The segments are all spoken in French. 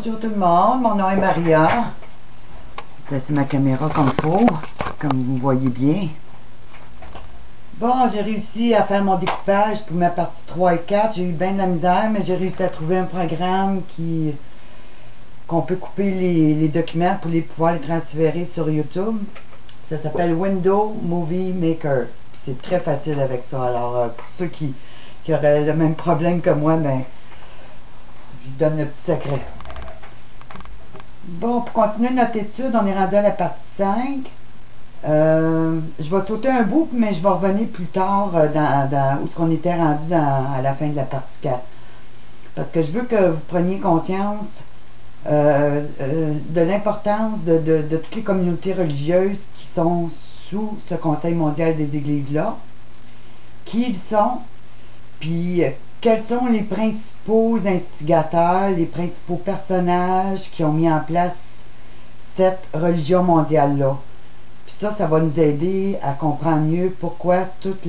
Bonjour tout le monde, mon nom est Maria. C'est ma caméra comme il faut, comme vous voyez bien. Bon, j'ai réussi à faire mon découpage pour ma partie 3 et 4. J'ai eu bien de la misère, mais j'ai réussi à trouver un programme qu'on peut couper les documents pour pouvoir les transférer sur YouTube. Ça s'appelle Windows Movie Maker. C'est très facile avec ça. Alors, pour ceux qui auraient le même problème que moi, ben, je vous donne le petit secret. Bon, pour continuer notre étude, on est rendu à la partie 5. Je vais sauter un bout, mais je vais revenir plus tard où est-ce qu'on était rendu à la fin de la partie 4. Parce que je veux que vous preniez conscience de l'importance de toutes les communautés religieuses qui sont sous ce Conseil mondial des Églises-là. Qui ils sont, puis quels sont les principaux instigateurs, les principaux personnages qui ont mis en place cette religion mondiale-là. Puis ça va nous aider à comprendre mieux pourquoi toute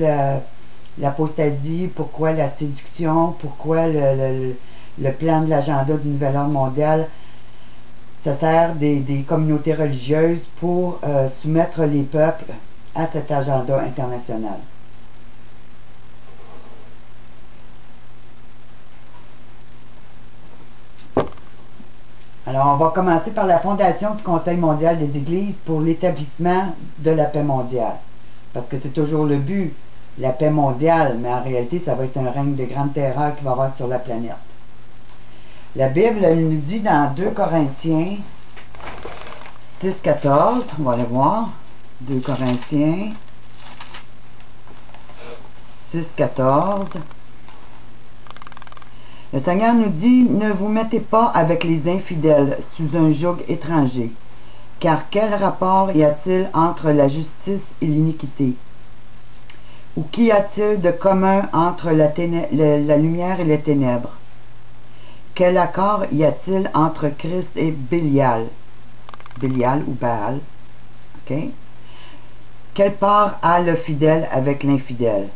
l'apostasie, pourquoi la séduction, pourquoi le plan de l'agenda du nouvel ordre mondial se sert des communautés religieuses pour soumettre les peuples à cet agenda international. Alors, on va commencer par la fondation du Conseil mondial des Églises pour l'établissement de la paix mondiale. Parce que c'est toujours le but, la paix mondiale, mais en réalité, ça va être un règne de grande terreur qui va y avoir sur la planète. La Bible, elle nous dit dans 2 Corinthiens 6-14, on va aller voir, 2 Corinthiens 6-14, le Seigneur nous dit, ne vous mettez pas avec les infidèles sous un joug étranger, car quel rapport y a-t-il entre la justice et l'iniquité? Ou qu'y a-t-il de commun entre la lumière et les ténèbres? Quel accord y a-t-il entre Christ et Bélial? Bélial ou Baal. OK? Quelle part a le fidèle avec l'infidèle?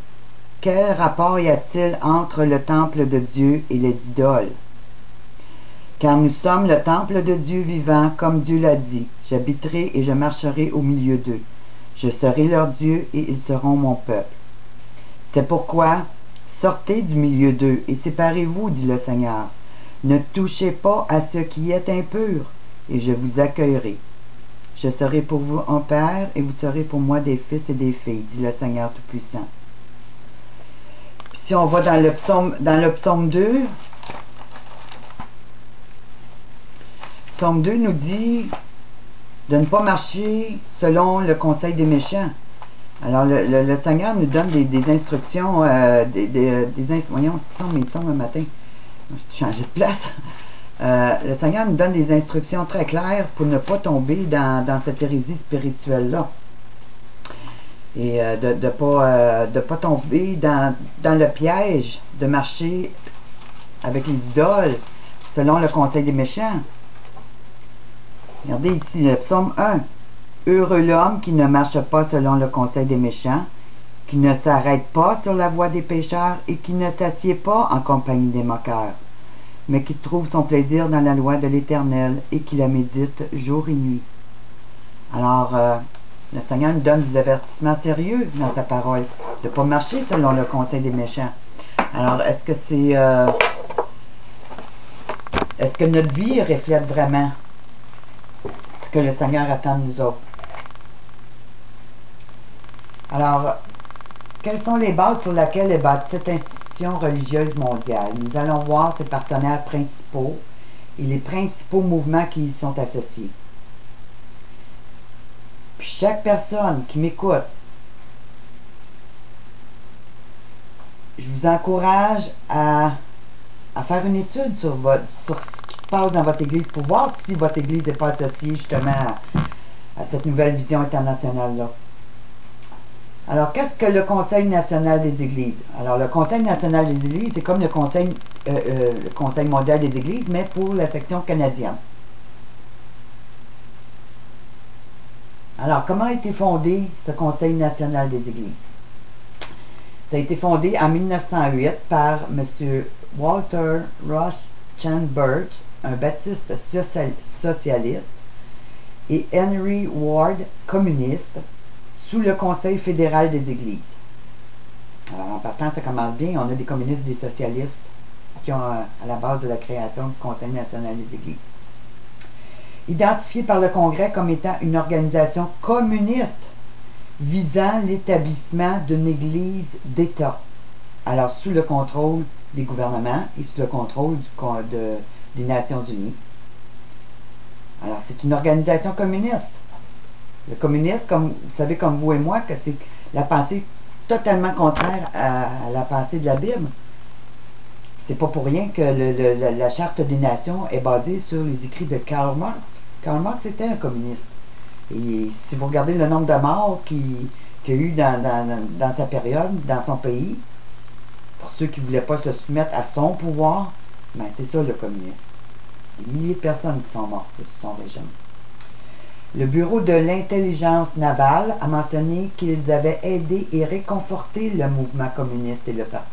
Quel rapport y a-t-il entre le temple de Dieu et les idoles? Car nous sommes le temple de Dieu vivant, comme Dieu l'a dit. J'habiterai et je marcherai au milieu d'eux. Je serai leur Dieu et ils seront mon peuple. C'est pourquoi, sortez du milieu d'eux et séparez-vous, dit le Seigneur. Ne touchez pas à ce qui est impur, et je vous accueillerai. Je serai pour vous un père, et vous serez pour moi des fils et des filles, dit le Seigneur Tout-Puissant. Si on va dans le psaume 2, psaume 2 nous dit de ne pas marcher selon le conseil des méchants. Alors le Seigneur nous donne des instructions, voyons ce sont mes psaumes le matin. Je suis changé de place. Le Seigneur nous donne des instructions très claires pour ne pas tomber dans cette hérésie spirituelle-là. Et de ne pas tomber dans le piège de marcher avec les idoles selon le conseil des méchants. Regardez ici le psaume 1. Heureux l'homme qui ne marche pas selon le conseil des méchants, qui ne s'arrête pas sur la voie des pécheurs et qui ne s'assied pas en compagnie des moqueurs, mais qui trouve son plaisir dans la loi de l'Éternel et qui la médite jour et nuit. Alors, le Seigneur nous donne des avertissements sérieux dans sa parole, de ne pas marcher selon le conseil des méchants. Alors, est-ce que notre vie reflète vraiment ce que le Seigneur attend de nous autres? Alors, quelles sont les bases sur lesquelles est bâtie cette institution religieuse mondiale? Nous allons voir ses partenaires principaux et les principaux mouvements qui y sont associés. Puis chaque personne qui m'écoute, je vous encourage à faire une étude sur ce qui se passe dans votre église pour voir si votre église n'est pas associée justement à cette nouvelle vision internationale-là. Alors, qu'est-ce que le Conseil national des Églises? Alors, le Conseil national des Églises, c'est comme le Conseil mondial des Églises, mais pour la section canadienne. Alors, comment a été fondé ce Conseil national des Églises? Ça a été fondé en 1908 par M. Walter Rauschenberg un baptiste socialiste, et Henry Ward, communiste, sous le Conseil fédéral des Églises. Alors, en partant, ça commence bien. On a des communistes, des socialistes qui ont à la base de la création du Conseil national des Églises. Identifié par le Congrès comme étant une organisation communiste visant l'établissement d'une Église d'État. Alors, sous le contrôle des gouvernements et sous le contrôle des Nations Unies. Alors, c'est une organisation communiste. Le communisme, comme vous savez, comme vous et moi, que c'est la pensée totalement contraire à la pensée de la Bible. C'est pas pour rien que la Charte des Nations est basée sur les écrits de Karl Marx. Karl Marx était un communiste. Et si vous regardez le nombre de morts qu'il y a eu dans sa période, dans son pays, pour ceux qui ne voulaient pas se soumettre à son pouvoir, ben c'est ça le communisme. Des milliers de personnes qui sont mortes sous son régime. Le Bureau de l'intelligence navale a mentionné qu'ils avaient aidé et réconforté le mouvement communiste et le parti